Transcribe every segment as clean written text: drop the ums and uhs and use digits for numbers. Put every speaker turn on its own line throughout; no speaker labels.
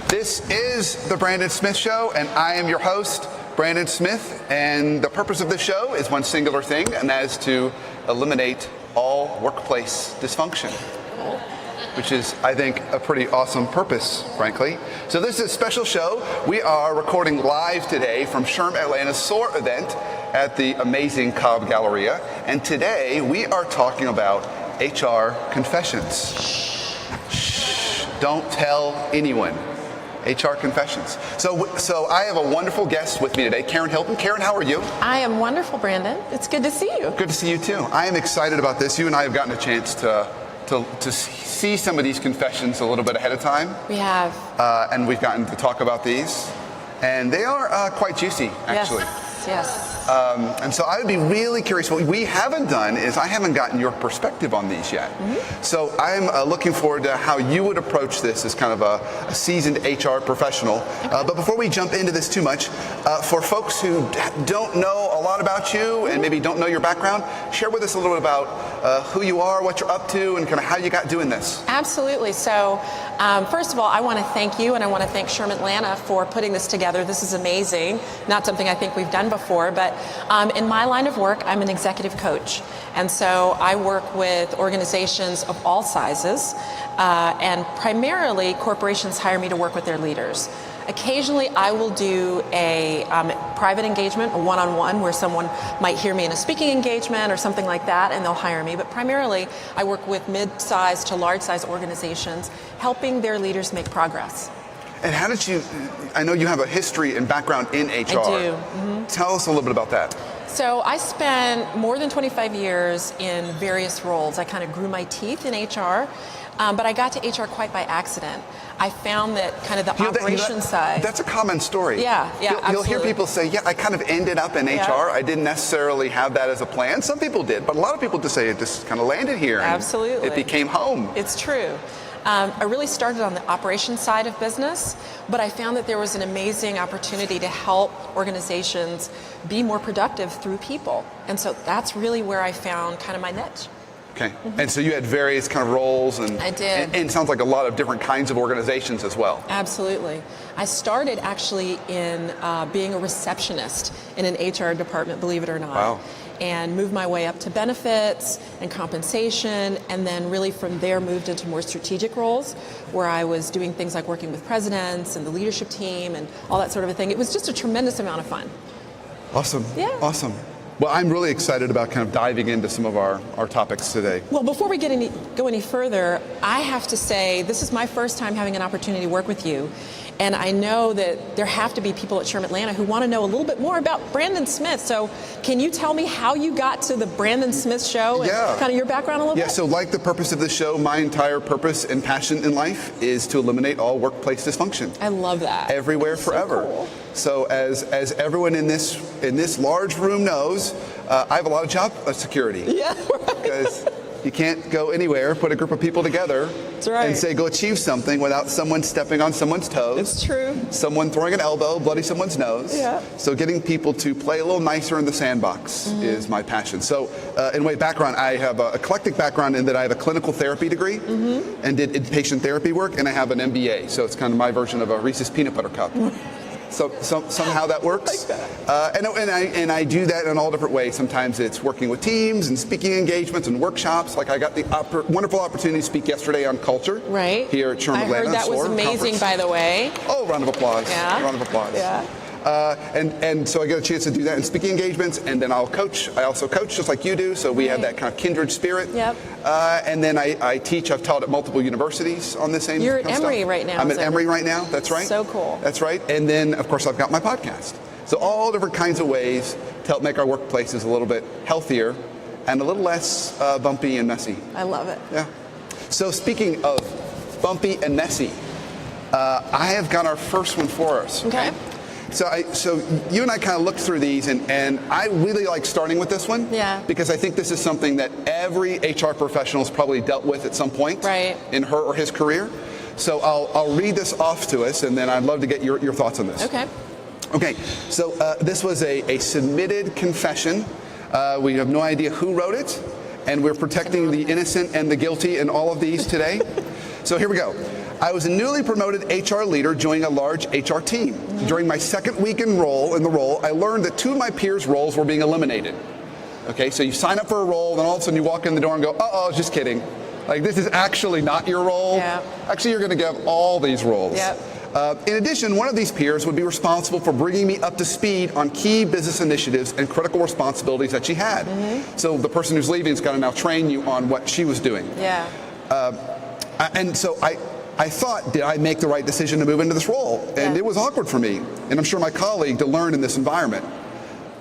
This is the Brandon Smith Show, and I am your host, Brandon Smith, and the purpose of this show is one singular thing, and that is to eliminate all workplace dysfunction, which is, I think, a pretty awesome purpose, frankly. So this is a special show. We are recording live today from SHRM-Atlanta's SOAR event at the amazing Cobb Galleria, and today we are talking about HR confessions. Shh, don't tell anyone. HR confessions. So I have a wonderful guest with me today, Karen Hilton. Karen, how are you?
I am wonderful, Brandon. It's good to see you.
Good to see you too. I am excited about this. You and I have gotten a chance to see some of these confessions a little bit ahead of time.
We have.
And we've gotten to talk about these. And they are quite juicy, actually.
Yes.
And so I would be really curious. What we haven't done is I haven't gotten your perspective on these yet. Mm-hmm. So I'm looking forward to how you would approach this as kind of a seasoned HR professional. Okay. But before we jump into this too much, for folks who don't know a lot about you and maybe don't know your background, share with us a little bit about who you are, what you're up to, and kind of how you got doing this.
Absolutely. So first of all, I want to thank you and I want to thank SHRM-Atlanta for putting this together. This is amazing. Not something I think we've done before, but in my line of work, I'm an executive coach. And so I work with organizations of all sizes, and primarily corporations hire me to work with their leaders. Occasionally, I will do a private engagement, a one-on-one, where someone might hear me in a speaking engagement or something like that, and they'll hire me. But primarily, I work with mid-sized to large-sized organizations, helping their leaders make progress.
And how did you, I know you have a history and background in HR.
I do. Mm-hmm.
Tell us a little bit about that.
So I spent more than 25 years in various roles. I kind of grew my teeth in HR, but I got to HR quite by accident. I found that kind of the operations side.
That's a common story.
Yeah,
You'll hear people say, yeah, I kind of ended up in HR. I didn't necessarily have that as a plan. Some people did, but a lot of people just say it just kind of landed here.
Absolutely.
It became home.
It's true. I really started on the operations side of business, but I found that there was an amazing opportunity to help organizations be more productive through people. And so that's really where I found kind of my niche.
Okay. Mm-hmm. And so you had various kind of roles. And
I did.
And it sounds like a lot of different kinds of organizations as well.
Absolutely. I started actually in being a receptionist in an HR department, believe it or not.
Wow.
And moved my way up to benefits and compensation, and then really from there moved into more strategic roles where I was doing things like working with presidents and the leadership team and all that sort of a thing. It was just a tremendous amount of fun.
Awesome.
Yeah.
Awesome. Well, I'm really excited about kind of diving into some of our topics today.
Well, before we go any further, I have to say this is my first time having an opportunity to work with you. And I know that there have to be people at SHRM-Atlanta who want to know a little bit more about Brandon Smith. So can you tell me how you got to the Brandon Smith Show and kind of your background a little bit?
Yeah, so like the purpose of the show, my entire purpose and passion in life is to eliminate all workplace dysfunction.
I love that.
Everywhere, forever.
So cool.
So as everyone in this large room knows, I have a lot of job security.
Yeah, right.
Because you can't go anywhere, put a group of people together,
that's right,
and say go achieve something without someone stepping on someone's toes.
It's true.
Someone throwing an elbow, bloody someone's nose.
Yeah.
So getting people to play a little nicer in the sandbox is my passion. So in way background, I have an eclectic background in that I have a clinical therapy degree and did inpatient therapy work, and I have an MBA. So it's kind of my version of a Reese's Peanut Butter Cup. So somehow that works.
Like that.
And I do that in all different ways. Sometimes it's working with teams and speaking engagements and workshops. Like I got the wonderful opportunity to speak yesterday on culture.
Right.
Here at SHRM-Atlanta.
I heard that was amazing,
conference.
by the way.
Oh, round of applause.
Yeah.
Round of applause.
Yeah.
And so I get a chance to do that in speaking engagements, and then I'll coach. I also coach just like you do, so we have that kind of kindred spirit.
Yep.
And then I teach. I've taught at multiple universities on this same
You're
kind
at
of
Emory
stuff.
right now.
I'm at Emory right now. That's right.
So cool.
That's right. And then, of course, I've got my podcast. So all different kinds of ways to help make our workplaces a little bit healthier and a little less bumpy and messy.
I love it.
Yeah. So speaking of bumpy and messy, I have got our first one for us.
Okay.
So you and I kind of looked through these, and I really like starting with this one.
Yeah.
Because I think this is something that every HR professional has probably dealt with at some point in her or his career. So I'll read this off to us, and then I'd love to get your thoughts on this.
Okay.
Okay. So this was a submitted confession. We have no idea who wrote it, and we're protecting the innocent and the guilty in all of these today. So here we go. I was a newly promoted HR leader joining a large HR team. During my second week in the role, I learned that 2 of my peers' roles were being eliminated. Okay, so you sign up for a role, then all of a sudden you walk in the door and go, uh-oh, just kidding. Like, this is actually not your role.
Yeah.
Actually, you're going to get all these roles.
Yep.
In addition, one of these peers would be responsible for bringing me up to speed on key business initiatives and critical responsibilities that she had. So the person who's leaving is going to now train you on what she was doing.
Yeah.
And so I thought, did I make the right decision to move into this role? And it was awkward for me, and I'm sure my colleague, to learn in this environment.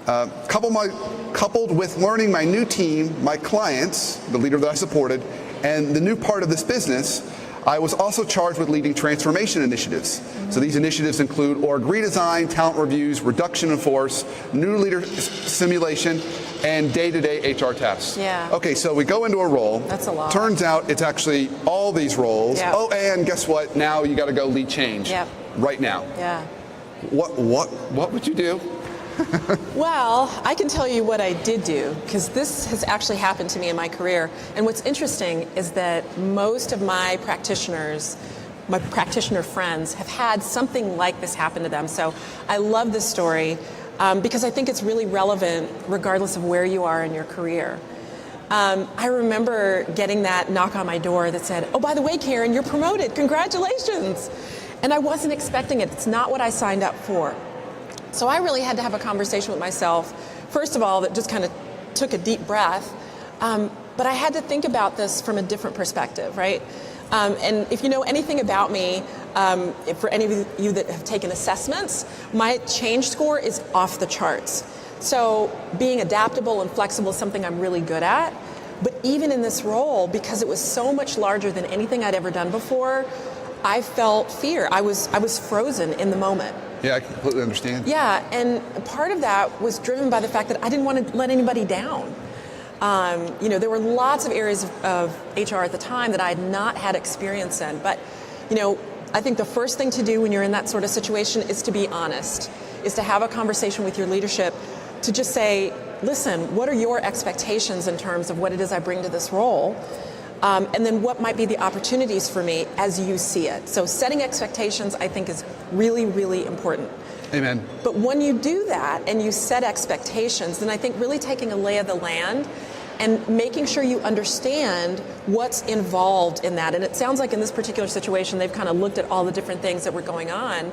Coupled with learning my new team, my clients, the leader that I supported, and the new part of this business, I was also charged with leading transformation initiatives. So these initiatives include org redesign, talent reviews, reduction in force, new leader simulation, and day-to-day HR tasks.
Yeah.
Okay, so we go into a role.
That's a lot.
Turns out it's actually all these roles.
Yep.
Oh, and guess what? Now you got to go lead change.
Yep.
Right now.
Yeah.
What would you do?
Well, I can tell you what I did do, because this has actually happened to me in my career. And what's interesting is that most of my practitioner friends have had something like this happen to them. So I love this story because I think it's really relevant regardless of where you are in your career. I remember getting that knock on my door that said, oh, by the way, Karen, you're promoted. Congratulations. And I wasn't expecting it. It's not what I signed up for. So I really had to have a conversation with myself, first of all, that just kind of took a deep breath. But I had to think about this from a different perspective, right? And if you know anything about me, for any of you that have taken assessments, my change score is off the charts. So being adaptable and flexible is something I'm really good at. But even in this role, because it was so much larger than anything I'd ever done before, I felt fear. I was frozen in the moment.
Yeah, I completely understand.
Yeah, and part of that was driven by the fact that I didn't want to let anybody down. There were lots of areas of HR at the time that I had not had experience in. But, I think the first thing to do when you're in that sort of situation is to be honest, is to have a conversation with your leadership, to just say, listen, what are your expectations in terms of what it is I bring to this role? And then what might be the opportunities for me as you see it. So setting expectations, I think, is really, really important.
Amen.
But when you do that and you set expectations, then I think really taking a lay of the land and making sure you understand what's involved in that. And it sounds like in this particular situation, they've kind of looked at all the different things that were going on.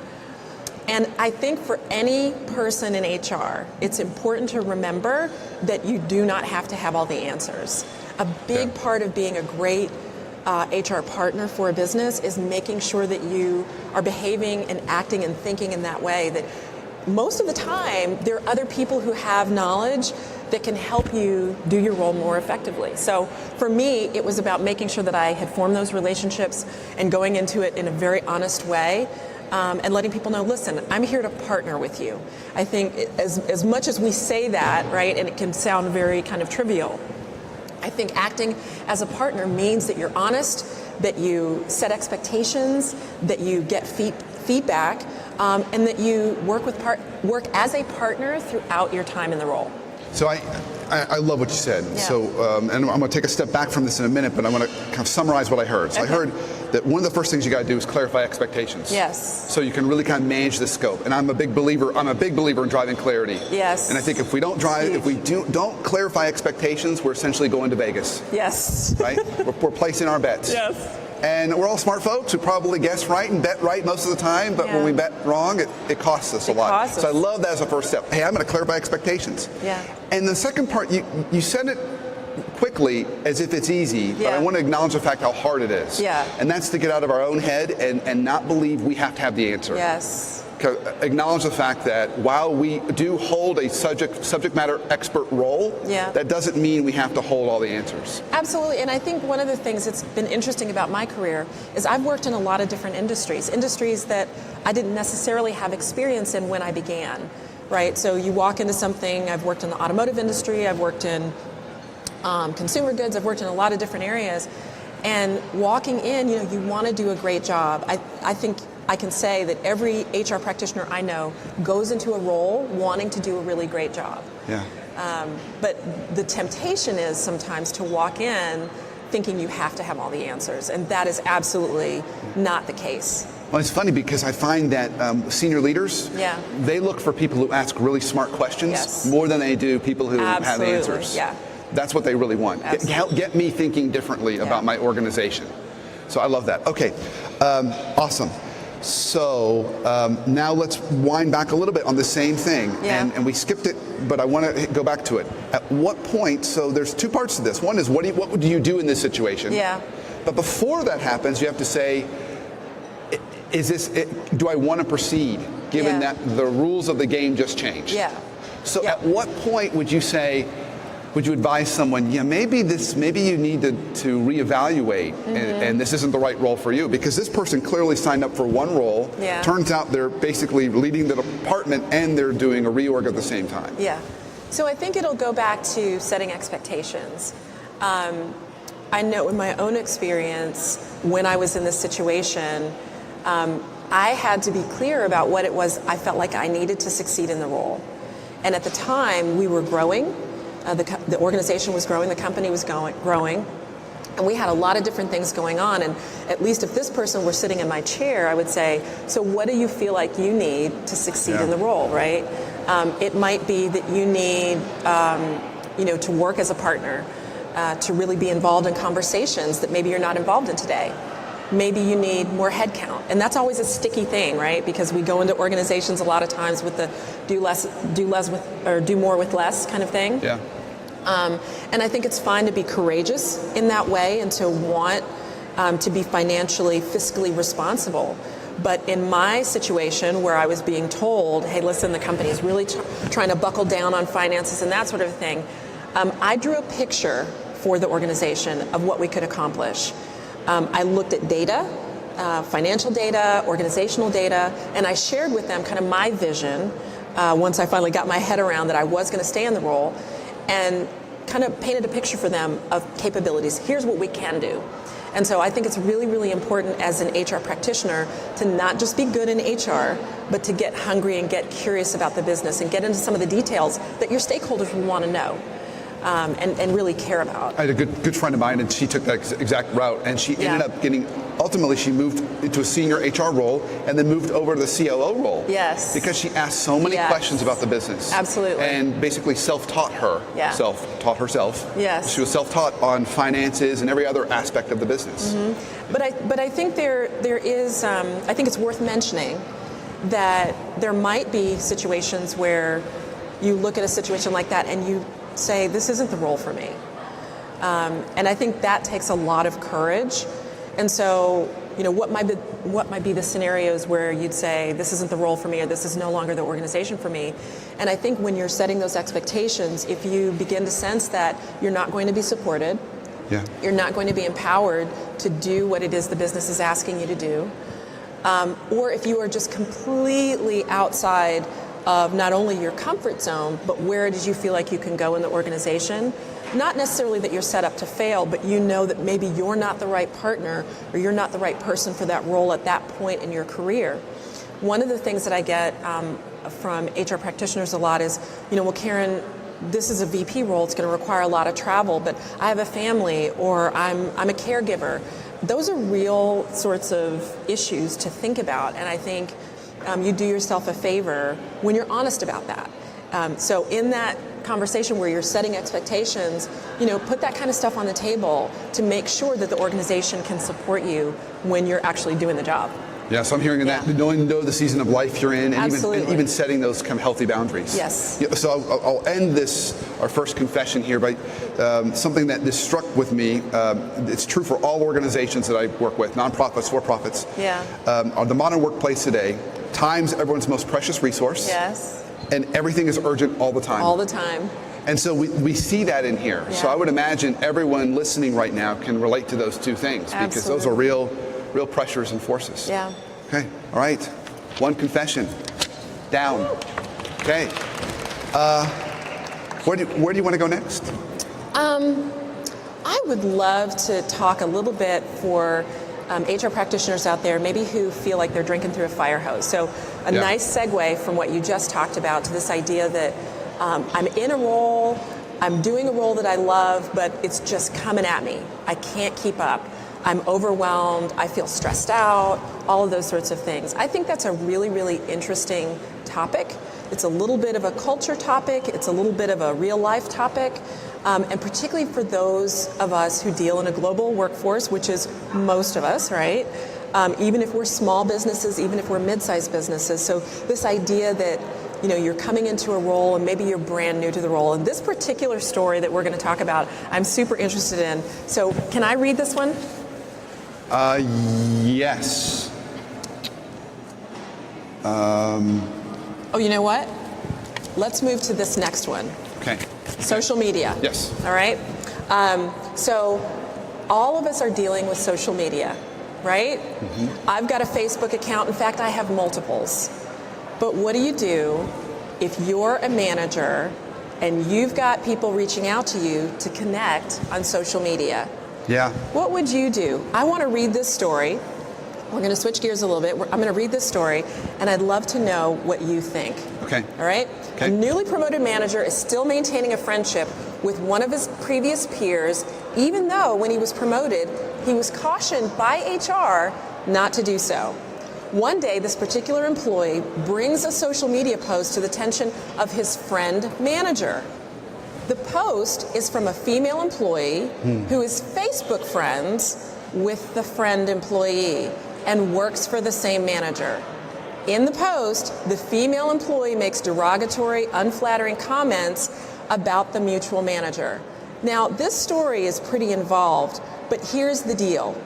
And I think for any person in HR, it's important to remember that you do not have to have all the answers. A big part of being a great HR partner for a business is making sure that you are behaving and acting and thinking in that way, that most of the time there are other people who have knowledge that can help you do your role more effectively. So for me, it was about making sure that I had formed those relationships and going into it in a very honest way. And letting people know, listen, I'm here to partner with you. I think as much as we say that, right, and it can sound very kind of trivial, I think acting as a partner means that you're honest, that you set expectations, that you get feedback, and that you work as a partner throughout your time in the role.
So I love what you said.
Yeah.
So and I'm going to take a step back from this in a minute, but I want to kind of summarize what I heard. So
Okay.
I heard that one of the first things you got to do is clarify expectations.
Yes.
So you can really kind of manage the scope. And I'm a big believer in driving clarity.
Yes.
And I think if we don't don't clarify expectations, we're essentially going to Vegas.
Yes.
Right? we're placing our bets.
Yes.
And we're all smart folks who probably guess right and bet right most of the time, but
Yeah.
when we bet wrong, it costs us a lot.
costs
So I
us.
love that as a first step. Hey, I'm going to clarify expectations.
Yeah.
And the second part, you said it quickly as if it's easy, but
Yeah.
I want to acknowledge the fact how hard it is.
Yeah.
And that's to get out of our own head and not believe we have to have the answer.
Yes.
Acknowledge the fact that while we do hold a subject matter expert role,
Yeah.
that doesn't mean we have to hold all the answers.
Absolutely, and I think one of the things that's been interesting about my career is I've worked in a lot of different industries that I didn't necessarily have experience in when I began, right? So you walk into something, I've worked in the automotive industry, I've worked in consumer goods, I've worked in a lot of different areas, and walking in, you want to do a great job. I think I can say that every HR practitioner I know goes into a role wanting to do a really great job.
Yeah.
But the temptation is sometimes to walk in thinking you have to have all the answers, and that is absolutely not the case.
Well, it's funny because I find that senior leaders,
Yeah.
they look for people who ask really smart questions
Yes.
more than they do people who have
Absolutely,
answers.
yeah.
That's what they really want. Get me thinking differently about my organization. So I love that. Okay, awesome. So now let's wind back a little bit on the same thing.
Yeah.
And we skipped it, but I want to go back to it. At what point, so there's two parts to this. One is what do you do in this situation?
Yeah.
But before that happens, you have to say, do I want to proceed given that the rules of the game just changed?
Yeah.
So at what point would you advise someone, maybe you need to reevaluate and this isn't the right role for you because this person clearly signed up for one role.
Yeah.
Turns out they're basically leading the department and they're doing a reorg at the same time.
Yeah. So I think it'll go back to setting expectations. I know in my own experience, when I was in this situation, I had to be clear about what it was I felt like I needed to succeed in the role. And at the time, we were growing. The organization was growing, the company was growing, and we had a lot of different things going on. And at least if this person were sitting in my chair, I would say, so what do you feel like you need to succeed in the role, right? It might be that you need, to work as a partner, to really be involved in conversations that maybe you're not involved in today. Maybe you need more headcount, and that's always a sticky thing, right? Because we go into organizations a lot of times with the do more with less kind of thing.
Yeah.
And I think it's fine to be courageous in that way and to want to be financially, fiscally responsible. But in my situation where I was being told, hey, listen, the company is really trying to buckle down on finances and that sort of thing, I drew a picture for the organization of what we could accomplish. I looked at data, financial data, organizational data, and I shared with them kind of my vision once I finally got my head around that I was going to stay in the role, and kind of painted a picture for them of capabilities. Here's what we can do. And so I think it's really, really important as an HR practitioner to not just be good in HR, but to get hungry and get curious about the business and get into some of the details that your stakeholders will want to know. And really care about.
I had a good friend of mine, and she took that exact route, and she ended up ultimately she moved into a senior HR role and then moved over to the COO role.
Yes.
Because she asked so many questions about the business.
Absolutely.
And basically self-taught taught herself.
Yes.
She was self-taught on finances and every other aspect of the business.
Mm-hmm. But I think there is, I think it's worth mentioning that there might be situations where you look at a situation like that and you say, this isn't the role for me. And I think that takes a lot of courage. And so, what might be the scenarios where you'd say, this isn't the role for me, or this is no longer the organization for me. And I think when you're setting those expectations, if you begin to sense that you're not going to be supported, you're not going to be empowered to do what it is the business is asking you to do, or if you are just completely outside of not only your comfort zone, but where it is you feel like you can go in the organization. Not necessarily that you're set up to fail, but you know that maybe you're not the right partner or you're not the right person for that role at that point in your career. One of the things that I get from HR practitioners a lot is, well, Karen, this is a VP role, it's going to require a lot of travel, but I have a family or I'm a caregiver. Those are real sorts of issues to think about, and I think you do yourself a favor when you're honest about that. So in that conversation where you're setting expectations, put that kind of stuff on the table to make sure that the organization can support you when you're actually doing the job.
Yeah, so I'm hearing that, knowing the season of life you're in, and even setting those kind of healthy boundaries.
Yes.
So I'll end our first confession here by something that just struck with me. It's true for all organizations that I work with, nonprofits, for-profits.
Yeah.
On the modern workplace today, time's everyone's most precious resource.
Yes.
And everything is urgent all the time.
All the time.
And so we see that in here.
Yeah.
So I would imagine everyone listening right now can relate to those two things.
Absolutely.
Because those are real pressures and forces.
Yeah.
Okay, all right. One confession. Down. Okay. Where do you want to go next?
I would love to talk a little bit for HR practitioners out there, maybe who feel like they're drinking through a fire hose. So a nice segue from what you just talked about to this idea that I'm in a role, I'm doing a role that I love, but it's just coming at me. I can't keep up. I'm overwhelmed. I feel stressed out, all of those sorts of things. I think that's a really, really interesting topic. It's a little bit of a culture topic. It's a little bit of a real life topic. And particularly for those of us who deal in a global workforce, which is most of us, right? Even if we're small businesses, even if we're mid-sized businesses. So this idea that you're coming into a role and maybe you're brand new to the role. And this particular story that we're going to talk about, I'm super interested in. So can I read this one?
Yes.
Oh, you know what? Let's move to this next one.
Okay.
Social media.
Yes.
All right. So all of us are dealing with social media, right? Mm-hmm. I've got a Facebook account. In fact, I have multiples. But what do you do if you're a manager and you've got people reaching out to you to connect on social media?
Yeah.
What would you do? I want to read this story. We're going to switch gears a little bit. I'm going to read this story, and I'd love to know what you think.
Okay.
All right?
Okay.
A newly promoted manager is still maintaining a friendship with one of his previous peers, even though when he was promoted, he was cautioned by HR not to do so. One day, this particular employee brings a social media post to the attention of his friend manager. The post is from a female employee who is Facebook friends with the friend employee and works for the same manager. In the post, the female employee makes derogatory, unflattering comments about the mutual manager. Now, this story is pretty involved, but here's the deal.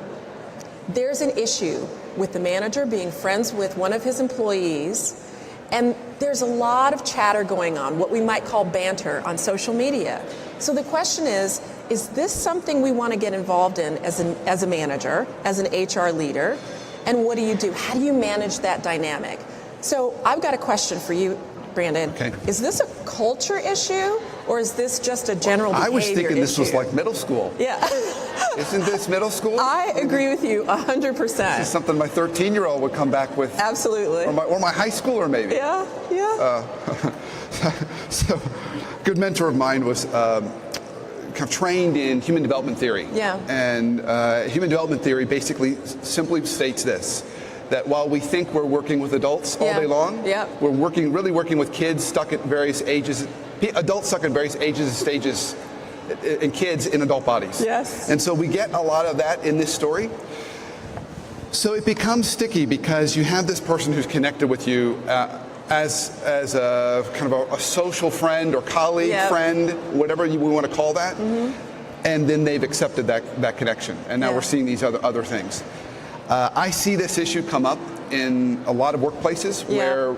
There's an issue with the manager being friends with one of his employees, and there's a lot of chatter going on, what we might call banter on social media. So the question is this something we want to get involved in as a manager, as an HR leader? And what do you do? How do you manage that dynamic? So I've got a question for you, Brandon.
Okay.
Is this a culture issue, or is this just a general behavior
I was thinking this
issue?
was like middle school.
Yeah.
Isn't this middle school?
I agree with you 100%.
This is something my 13-year-old would come back with.
Absolutely.
Or my high schooler, maybe.
Yeah, yeah.
So, a good mentor of mine was kind of trained in human development theory.
Yeah.
And human development theory basically simply states this, that while we think we're working with adults all day long, we're really working with kids stuck at various ages, adults stuck at various ages and stages, and kids in adult bodies.
Yes.
And so we get a lot of that in this story. So it becomes sticky because you have this person who's connected with you as a kind of a social friend or colleague, friend, whatever we want to call that, and then they've accepted that connection, and now we're seeing these other things. I see this issue come up in a lot of workplaces where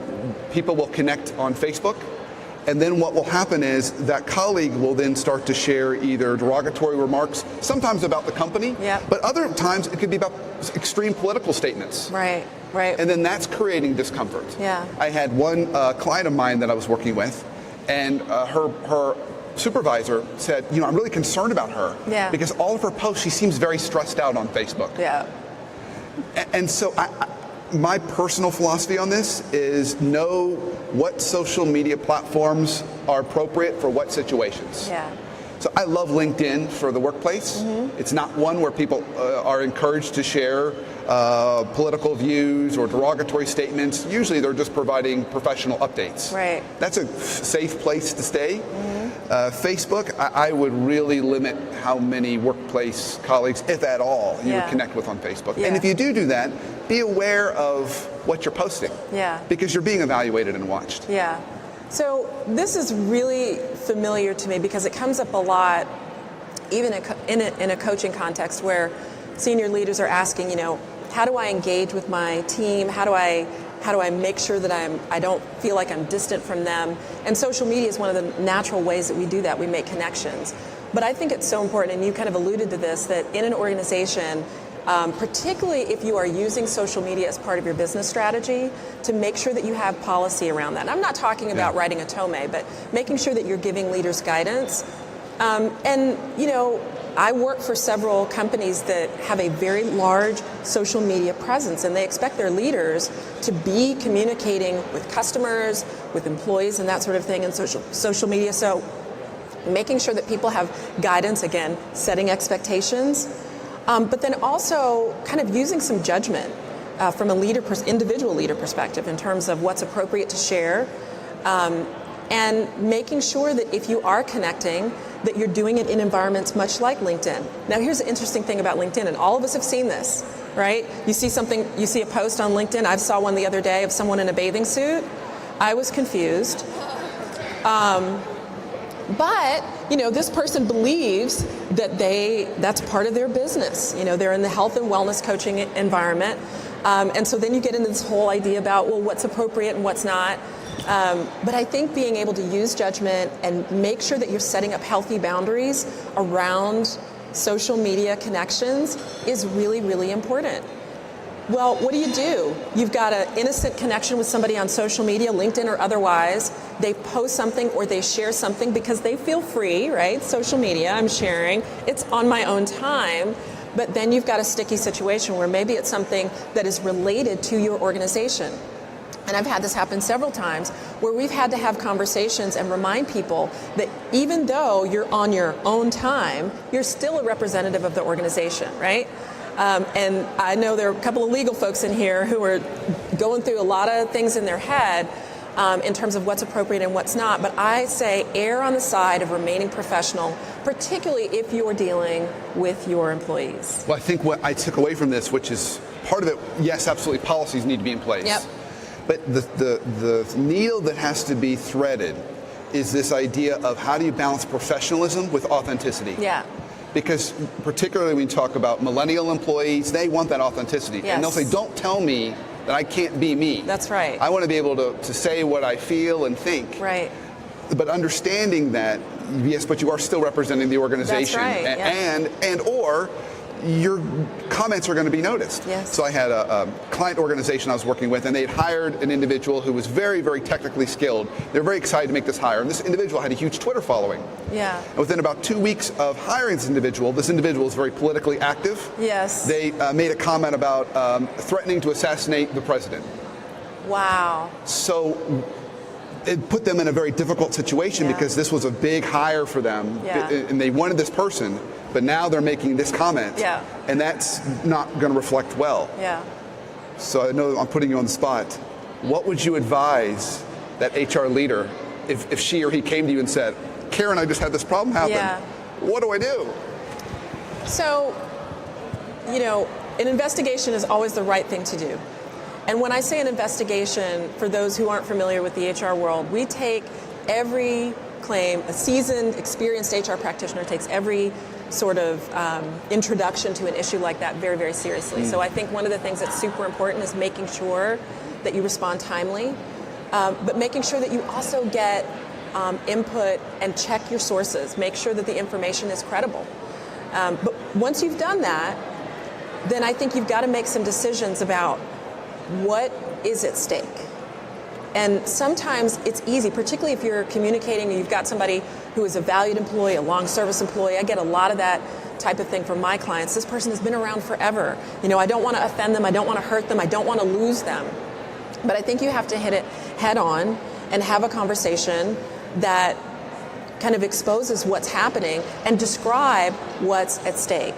people will connect on Facebook, and then what will happen is that colleague will then start to share either derogatory remarks, sometimes about the company, but other times it could be about extreme political statements.
Right, right.
And then that's creating discomfort.
Yeah.
I had one client of mine that I was working with, and her supervisor said, I'm really concerned about her because all of her posts, she seems very stressed out on Facebook.
Yeah.
And so my personal philosophy on this is know what social media platforms are appropriate for what situations.
Yeah.
So I love LinkedIn for the workplace. It's not one where people are encouraged to share political views or derogatory statements. Usually they're just providing professional updates.
Right.
That's a safe place to stay. Facebook, I would really limit how many workplace colleagues, if at all, you would connect with on Facebook. And if you do that, be aware of what you're posting.
Yeah.
Because you're being evaluated and watched.
Yeah. So this is really familiar to me because it comes up a lot, even in a coaching context where senior leaders are asking, how do I engage with my team? How do I make sure that I don't feel like I'm distant from them? And social media is one of the natural ways that we do that. We make connections. But I think it's so important, and you kind of alluded to this, that in an organization, particularly if you are using social media as part of your business strategy, to make sure that you have policy around that. And I'm not talking about writing a tome, but making sure that you're giving leaders guidance. I work for several companies that have a very large social media presence, and they expect their leaders to be communicating with customers, with employees, and that sort of thing in social media. So making sure that people have guidance, again, setting expectations, but then also kind of using some judgment from a individual leader perspective in terms of what's appropriate to share, and making sure that if you are connecting, that you're doing it in environments much like LinkedIn. Now, here's the interesting thing about LinkedIn, and all of us have seen this, right? You see a post on LinkedIn. I saw one the other day of someone in a bathing suit. I was confused. But, this person believes that that's part of their business. They're in the health and wellness coaching environment. And so then you get into this whole idea about, well, what's appropriate and what's not. But I think being able to use judgment and make sure that you're setting up healthy boundaries around social media connections is really, really important. Well, what do? You've got an innocent connection with somebody on social media, LinkedIn or otherwise. They post something or they share something because they feel free, right? Social media, I'm sharing. It's on my own time. But then you've got a sticky situation where maybe it's something that is related to your organization. And I've had this happen several times where we've had to have conversations and remind people that even though you're on your own time, you're still a representative of the organization, right? And I know there are a couple of legal folks in here who are going through a lot of things in their head in terms of what's appropriate and what's not. But I say err on the side of remaining professional, particularly if you're dealing with your employees.
Well, I think what I took away from this, which is part of it, yes, absolutely, policies need to be in place.
Yep.
But the needle that has to be threaded is this idea of how do you balance professionalism with authenticity?
Yeah.
Because particularly when you talk about millennial employees, they want that authenticity.
Yes.
And they'll say, don't tell me that I can't be me.
That's right.
I want to be able to say what I feel and think.
Right.
But understanding that, yes, but you are still representing the organization.
That's right.
And or your comments are going to be noticed.
Yes.
So I had a client organization I was working with, and they had hired an individual who was very, very technically skilled. They were very excited to make this hire, and this individual had a huge Twitter following.
Yeah.
And within about 2 weeks of hiring this individual is very politically active.
Yes.
They made a comment about threatening to assassinate the president.
Wow.
So it put them in a very difficult situation because this was a big hire for them, and they wanted this person. But now they're making this comment, and that's not going to reflect well.
Yeah.
So I know I'm putting you on the spot. What would you advise that HR leader if she or he came to you and said, Karen, I just had this problem happen.
Yeah.
What do I do?
So, an investigation is always the right thing to do. And when I say an investigation, for those who aren't familiar with the HR world, we take every claim. A seasoned, experienced HR practitioner takes every sort of introduction to an issue like that very, very seriously. So I think one of the things that's super important is making sure that you respond timely, but making sure that you also get input and check your sources. Make sure that the information is credible. But once you've done that, then I think you've got to make some decisions about what is at stake. And sometimes it's easy, particularly if you're communicating and you've got somebody who is a valued employee, a long service employee. I get a lot of that type of thing from my clients. This person has been around forever. I don't want to offend them. I don't want to hurt them. I don't want to lose them. But I think you have to hit it head on and have a conversation that kind of exposes what's happening and describe what's at stake.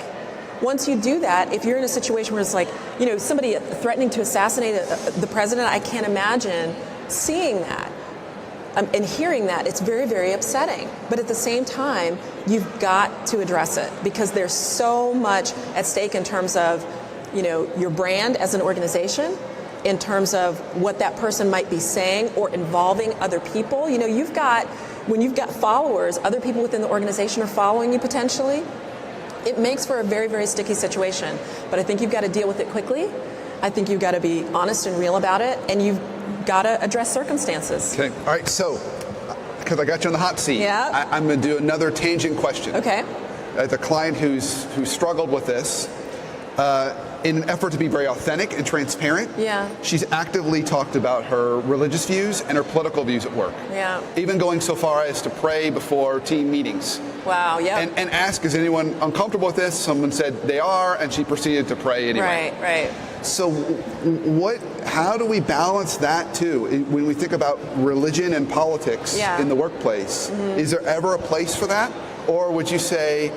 Once you do that, if you're in a situation where it's like, somebody threatening to assassinate the president, I can't imagine seeing that and hearing that. It's very, very upsetting. But at the same time, you've got to address it because there's so much at stake in terms of, your brand as an organization, in terms of what that person might be saying or involving other people. When you've got followers, other people within the organization are following you potentially. It makes for a very, very sticky situation. But I think you've got to deal with it quickly. I think you've got to be honest and real about it, and you've got to address circumstances.
Okay. All right. So, because I got you on the hot seat, I'm going to do another tangent question.
Okay.
The client who struggled with this, in an effort to be very authentic and transparent, she's actively talked about her religious views and her political views at work.
Yeah.
Even going so far as to pray before team meetings.
Wow, yeah.
And ask, is anyone uncomfortable with this? Someone said they are, and she proceeded to pray anyway.
Right.
So how do we balance that too? When we think about religion and politics in the workplace, is there ever a place for that? Or would you say,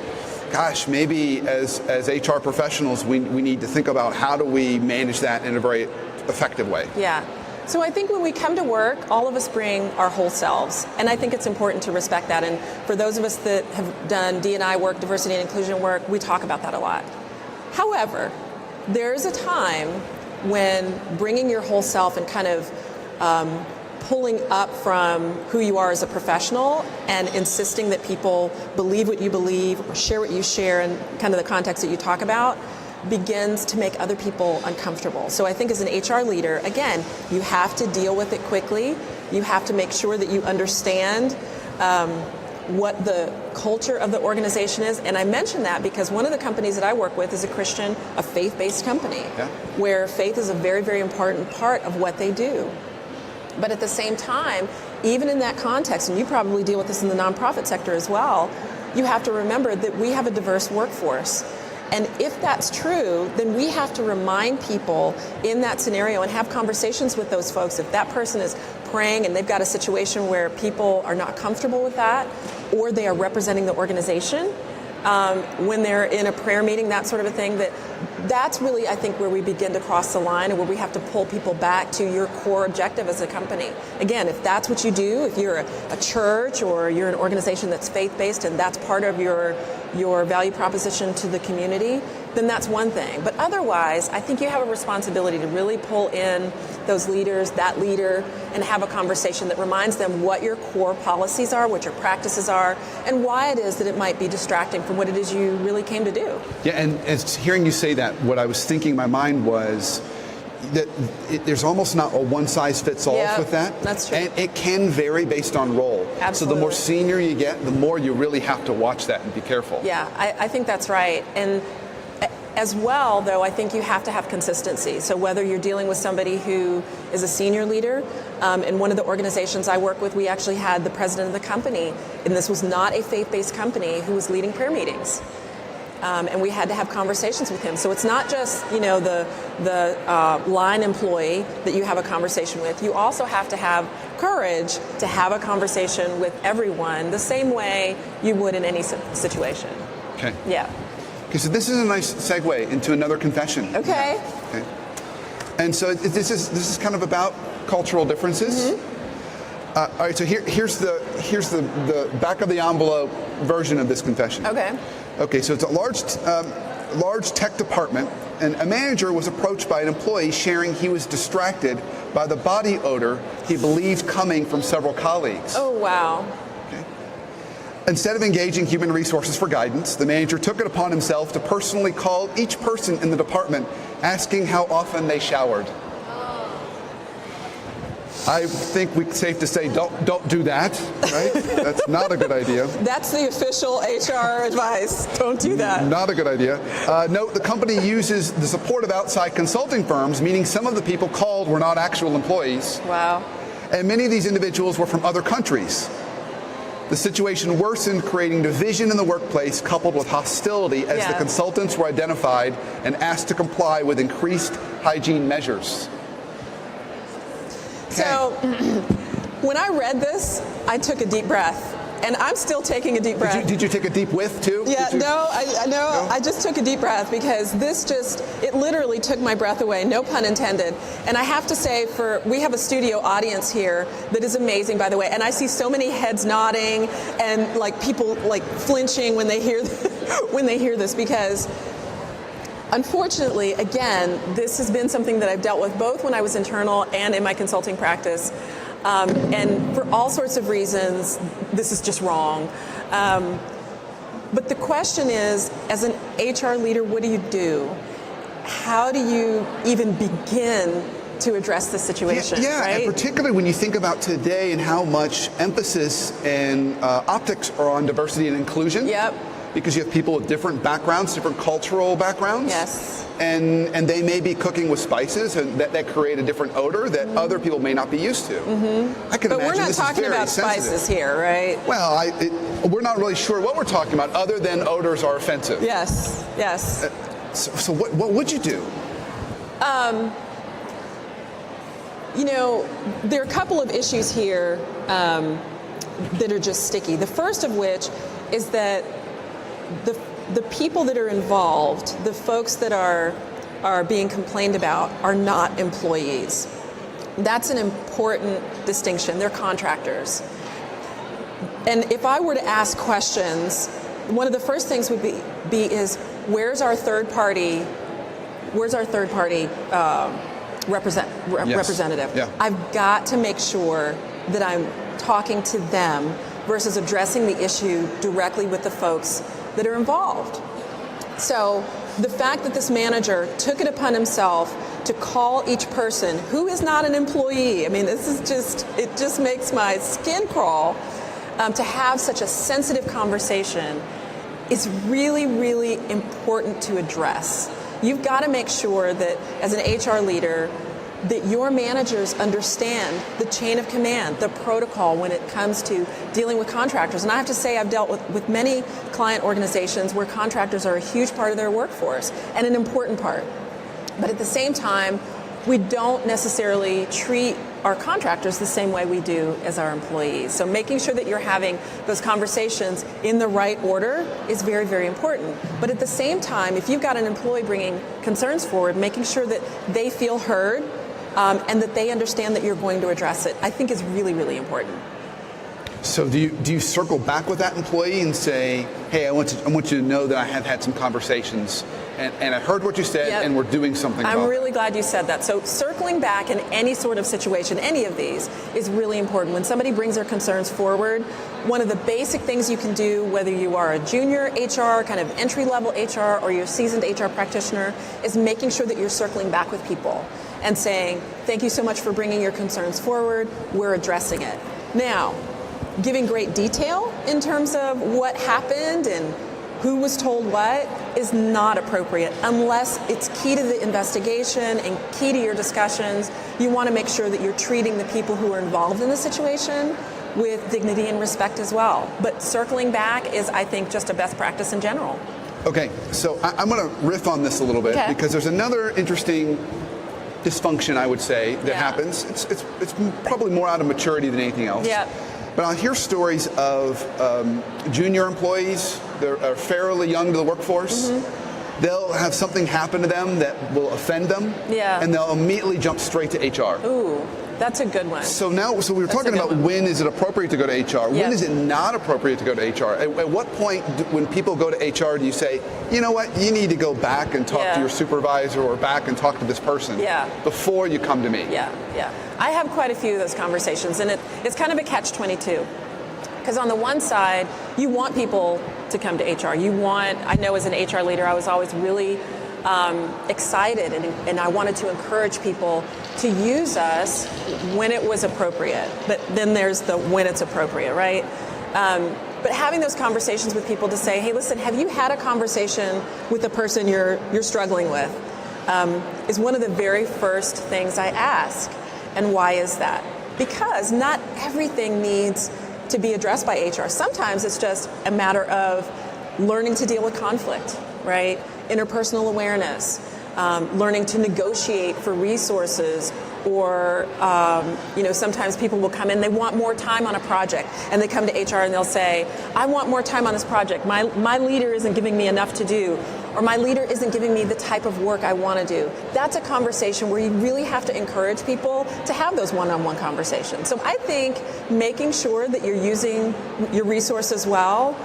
gosh, maybe as HR professionals, we need to think about how do we manage that in a very effective way?
Yeah. So I think when we come to work, all of us bring our whole selves. And I think it's important to respect that. And for those of us that have done D&I work, diversity and inclusion work, we talk about that a lot. However, there's a time when bringing your whole self and kind of pulling up from who you are as a professional and insisting that people believe what you believe or share what you share in kind of the context that you talk about begins to make other people uncomfortable. So I think as an HR leader, again, you have to deal with it quickly. You have to make sure that you understand what the culture of the organization is. And I mention that because one of the companies that I work with is a faith-based company, where faith is a very, very important part of what they do. But at the same time, even in that context, and you probably deal with this in the nonprofit sector as well, you have to remember that we have a diverse workforce. And if that's true, then we have to remind people in that scenario and have conversations with those folks. If that person is praying and they've got a situation where people are not comfortable with that, or they are representing the organization, when they're in a prayer meeting, that sort of a thing, that's really, I think, where we begin to cross the line and where we have to pull people back to your core objective as a company. Again, if that's what you do, if you're a church or you're an organization that's faith-based and that's part of your value proposition to the community, then that's one thing. But otherwise, I think you have a responsibility to really pull in those leaders, that leader, and have a conversation that reminds them what your core policies are, what your practices are, and why it is that it might be distracting from what it is you really came to do.
Yeah, and as hearing you say that, what I was thinking in my mind was that there's almost not a one-size-fits-all with that.
That's true.
And it can vary based on role.
Absolutely.
So the more senior you get, the more you really have to watch that and be careful.
Yeah, I think that's right. And as well, though, I think you have to have consistency. So whether you're dealing with somebody who is a senior leader, in one of the organizations I work with, we actually had the president of the company, and this was not a faith-based company, who was leading prayer meetings. And we had to have conversations with him. So it's not just, the line employee that you have a conversation with. You also have to have courage to have a conversation with everyone the same way you would in any situation.
Okay.
Yeah.
Okay, so this is a nice segue into another confession.
Okay.
Okay. And so this is kind of about cultural differences. All right. So here's the back of the envelope version of this confession.
Okay.
Okay. So it's a large tech department, and a manager was approached by an employee sharing he was distracted by the body odor he believed coming from several colleagues.
Oh, wow.
Instead of engaging human resources for guidance, the manager took it upon himself to personally call each person in the department, asking how often they showered. I think it's safe to say don't do that, right? That's not a good idea.
That's the official HR advice. Don't do that.
Not a good idea. Note, the company uses the support of outside consulting firms, meaning some of the people called were not actual employees.
Wow.
And many of these individuals were from other countries. The situation worsened, creating division in the workplace coupled with hostility as the consultants were identified and asked to comply with increased hygiene measures. Okay.
So when I read this, I took a deep breath. And I'm still taking a deep breath.
Did you take a deep whiff too?
Yeah, I just took a deep breath because it literally took my breath away, no pun intended. And I have to say, we have a studio audience here that is amazing, by the way, and I see so many heads nodding and like people like flinching when they hear this because unfortunately, again, this has been something that I've dealt with both when I was internal and in my consulting practice. And for all sorts of reasons, this is just wrong. But the question is, as an HR leader, what do you do? How do you even begin to address the situation?
Yeah,
right?
And particularly when you think about today and how much emphasis and optics are on diversity and inclusion.
Yep.
Because you have people with different backgrounds, different cultural backgrounds.
Yes.
And they may be cooking with spices and that create a different odor that other people may not be used to. I can
But
imagine
we're not
this
talking
is very
about
sensitive.
spices here, right?
Well, we're not really sure what we're talking about other than odors are offensive.
Yes, yes.
So what would you do?
You know, there are a couple of issues here that are just sticky. The first of which is that the people that are involved, the folks that are being complained about, are not employees. That's an important distinction. They're contractors. And if I were to ask questions, one of the first things would be is where's our third party representative?
Yeah.
I've got to make sure that I'm talking to them versus addressing the issue directly with the folks that are involved. So the fact that this manager took it upon himself to call each person who is not an employee, I mean, it just makes my skin crawl. To have such a sensitive conversation is really, really important to address. You've got to make sure that as an HR leader, that your managers understand the chain of command, the protocol when it comes to dealing with contractors. And I have to say, I've dealt with many client organizations where contractors are a huge part of their workforce and an important part. But at the same time, we don't necessarily treat our contractors the same way we do as our employees. So making sure that you're having those conversations in the right order is very, very important. But at the same time, if you've got an employee bringing concerns forward, making sure that they feel heard and that they understand that you're going to address it, I think is really, really important.
So do you circle back with that employee and say, hey, I want you to know that I have had some conversations and I heard what you said,
yep,
and we're doing something about it.
I'm really glad you said that. So circling back in any sort of situation, any of these, is really important. When somebody brings their concerns forward, one of the basic things you can do, whether you are a junior HR, kind of entry-level HR, or you're a seasoned HR practitioner, is making sure that you're circling back with people and saying, thank you so much for bringing your concerns forward, we're addressing it. Now, giving great detail in terms of what happened and who was told what is not appropriate unless it's key to the investigation and key to your discussions. You want to make sure that you're treating the people who are involved in the situation with dignity and respect as well. But circling back is, I think, just a best practice in general.
Okay, so I'm going to riff on this a little bit because there's another interesting dysfunction, I would say, that happens. It's probably more out of maturity than anything else.
Yep.
But I'll hear stories of junior employees that are fairly young to the workforce. Mm-hmm. They'll have something happen to them that will offend them, and they'll immediately jump straight to HR.
Ooh, that's a good one.
So we were talking about when is it appropriate to go to HR? When is it not appropriate to go to HR? At what point, when people go to HR, do you say, you know what, you need to go back and talk to your supervisor or back and talk to this person before you come to me? Yeah.
I have quite a few of those conversations, and it's kind of a catch-22. Because on the one side, you want people to come to HR. I know as an HR leader, I was always really excited and I wanted to encourage people to use us when it was appropriate. But then there's the when it's appropriate, right? But having those conversations with people to say, hey, listen, have you had a conversation with the person you're struggling with? Is one of the very first things I ask. And why is that? Because not everything needs to be addressed by HR. Sometimes it's just a matter of learning to deal with conflict, right? Interpersonal awareness, learning to negotiate for resources, or sometimes people will come in, they want more time on a project, and they come to HR and they'll say, I want more time on this project. My leader isn't giving me enough to do, or my leader isn't giving me the type of work I want to do. That's a conversation where you really have to encourage people to have those one-on-one conversations. So I think making sure that you're using your resources well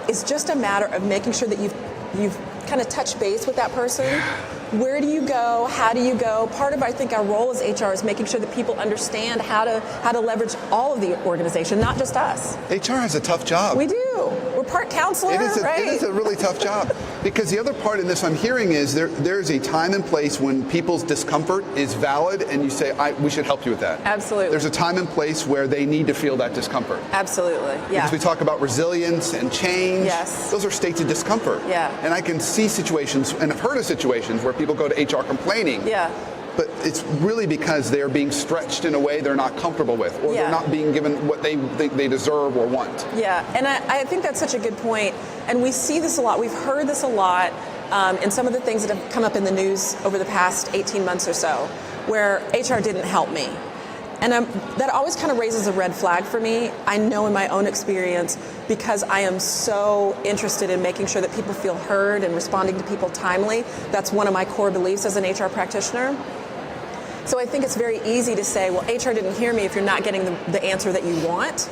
is just a matter of making sure that you've kind of touched base with that person. Where do you go? How do you go? Part of, I think, our role as HR is making sure that people understand how to leverage all of the organization, not just us.
HR has a tough job.
We do. We're part counselor, right?
It is a really tough job. Because the other part in this I'm hearing is there's a time and place when people's discomfort is valid and you say, we should help you with that.
Absolutely.
There's a time and place where they need to feel that discomfort.
Absolutely, yeah.
Because we talk about resilience and change.
Yes.
Those are states of discomfort.
Yeah.
And I can see situations, and I've heard of situations where people go to HR complaining.
Yeah.
But it's really because they're being stretched in a way they're not comfortable with, or they're not being given what they think they deserve or want.
Yeah, and I think that's such a good point. And we see this a lot. We've heard this a lot in some of the things that have come up in the news over the past 18 months or so, where HR didn't help me. And that always kind of raises a red flag for me. I know in my own experience, because I am so interested in making sure that people feel heard and responding to people timely. That's one of my core beliefs as an HR practitioner. So I think it's very easy to say, well, HR didn't hear me if you're not getting the answer that you want.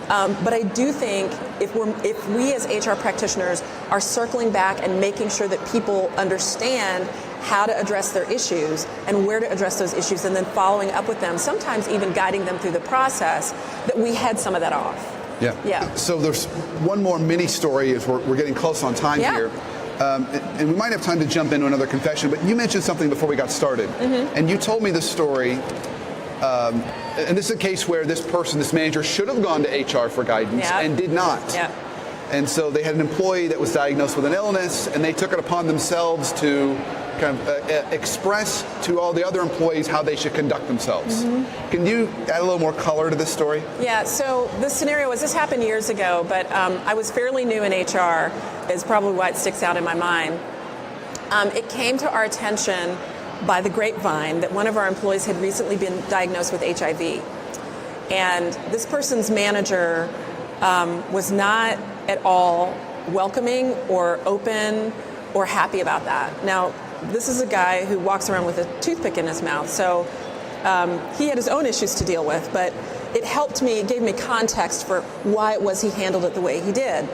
But I do think if we as HR practitioners are circling back and making sure that people understand how to address their issues and where to address those issues, and then following up with them, sometimes even guiding them through the process, that we head some of that off.
Yeah. So there's one more mini story as we're getting close on time here. And we might have time to jump into another confession, but you mentioned something before we got started. And you told me this story, and this is a case where this manager should have gone to HR for guidance and did not. And so they had an employee that was diagnosed with an illness, and they took it upon themselves to kind of express to all the other employees how they should conduct themselves. Can you add a little more color to this story? Yeah,
so the scenario was, this happened years ago, but I was fairly new in HR, is probably why it sticks out in my mind. It came to our attention by the grapevine that one of our employees had recently been diagnosed with HIV. And this person's manager was not at all welcoming or open or happy about that. Now, this is a guy who walks around with a toothpick in his mouth, so he had his own issues to deal with, but it helped me, it gave me context for why it was he handled it the way he did.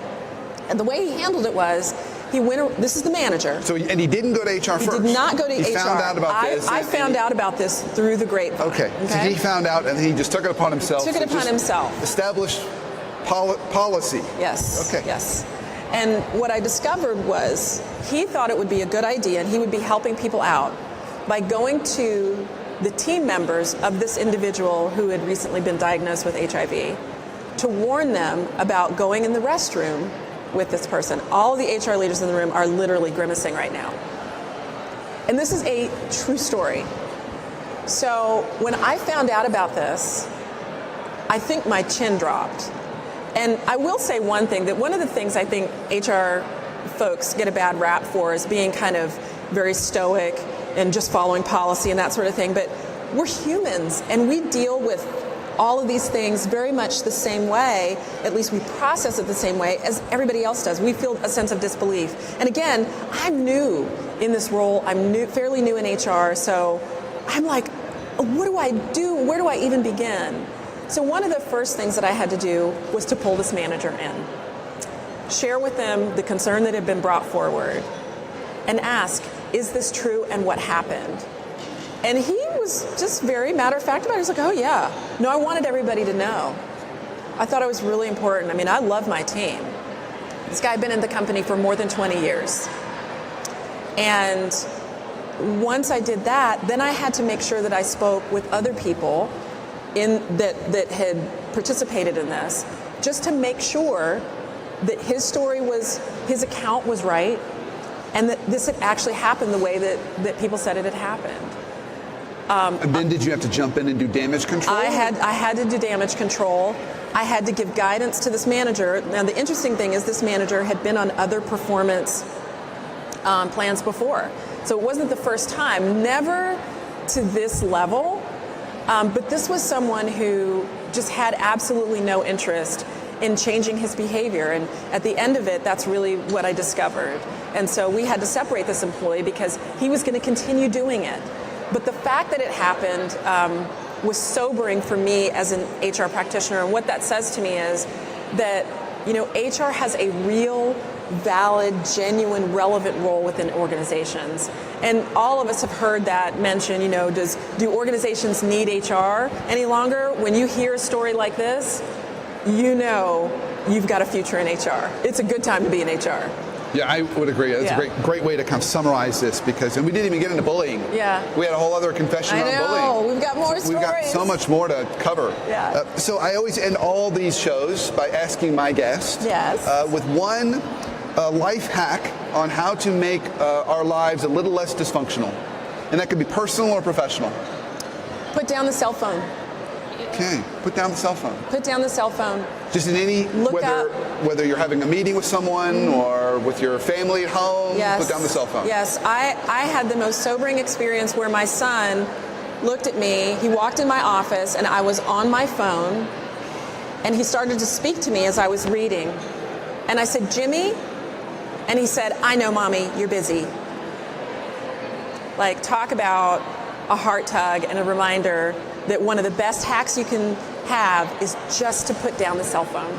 And the way he handled it was, this is the manager.
So, and he didn't go to HR first?
He did not go to HR.
He found out about this?
I found out about this through the grapevine.
Okay, so he found out and he just took it upon himself. Established policy.
Yes.
Okay.
Yes. And what I discovered was he thought it would be a good idea, and he would be helping people out by going to the team members of this individual who had recently been diagnosed with HIV to warn them about going in the restroom with this person. All of the HR leaders in the room are literally grimacing right now. And this is a true story. So when I found out about this, I think my chin dropped. And I will say one thing, that one of the things I think HR folks get a bad rap for is being kind of very stoic and just following policy and that sort of thing. But we're humans, and we deal with all of these things very much the same way. At least we process it the same way as everybody else does. We feel a sense of disbelief. And again, I'm new in this role. I'm fairly new in HR. So I'm like, what do I do? Where do I even begin? So one of the first things that I had to do was to pull this manager in, share with them the concern that had been brought forward, and ask, is this true and what happened? And he was just very matter of fact about it. He was like, oh yeah. No, I wanted everybody to know. I thought it was really important. I mean, I love my team. This guy had been in the company for more than 20 years. And once I did that, then I had to make sure that I spoke with other people that had participated in this, just to make sure that his account was right, and that this had actually happened the way that people said it had happened.
And then did you have to jump in and do damage control?
I had to do damage control. I had to give guidance to this manager. Now the interesting thing is this manager had been on other performance plans before. So it wasn't the first time, never to this level. But this was someone who just had absolutely no interest in changing his behavior. And at the end of it, that's really what I discovered. And so we had to separate this employee because he was going to continue doing it. But the fact that it happened was sobering for me as an HR practitioner. And what that says to me is that, HR has a real, valid, genuine, relevant role within organizations. And all of us have heard that mention, do organizations need HR any longer? When you hear a story like this, you've got a future in HR. It's a good time to be in HR.
Yeah, I would agree. That's a great way to kind of summarize this, and we didn't even get into bullying.
Yeah.
We had a whole other confession on bullying.
I know. We've got more stories.
We've got so much more to cover.
Yeah.
So I always end all these shows by asking my guest with one life hack on how to make our lives a little less dysfunctional. And that could be personal or professional.
Put down the cell phone.
Okay, put down the cell phone.
Put down the cell phone.
Just in any,
Look up.
whether you're having a meeting with someone or with your family at home,
Yes.
put down the cell phone.
Yes, I had the most sobering experience where my son looked at me, he walked in my office, and I was on my phone, and he started to speak to me as I was reading. And I said, Jimmy? And he said, I know, Mommy, you're busy. Like, talk about a heart tug and a reminder that one of the best hacks you can have is just to put down the cell phone.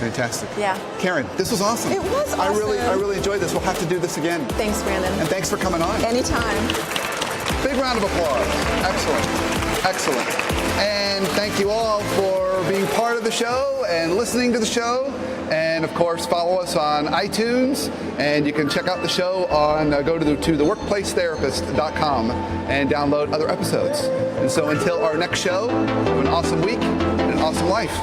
Fantastic.
Yeah.
Karen, this was awesome.
It was awesome.
I really enjoyed this. We'll have to do this again.
Thanks, Brandon.
And thanks for coming on.
Anytime.
Big round of applause. Excellent. Excellent. And thank you all for being part of the show and listening to the show. And of course, follow us on iTunes, and you can check out the show on go to theworkplacetherapist.com and download other episodes. And so until our next show, have an awesome week and an awesome life.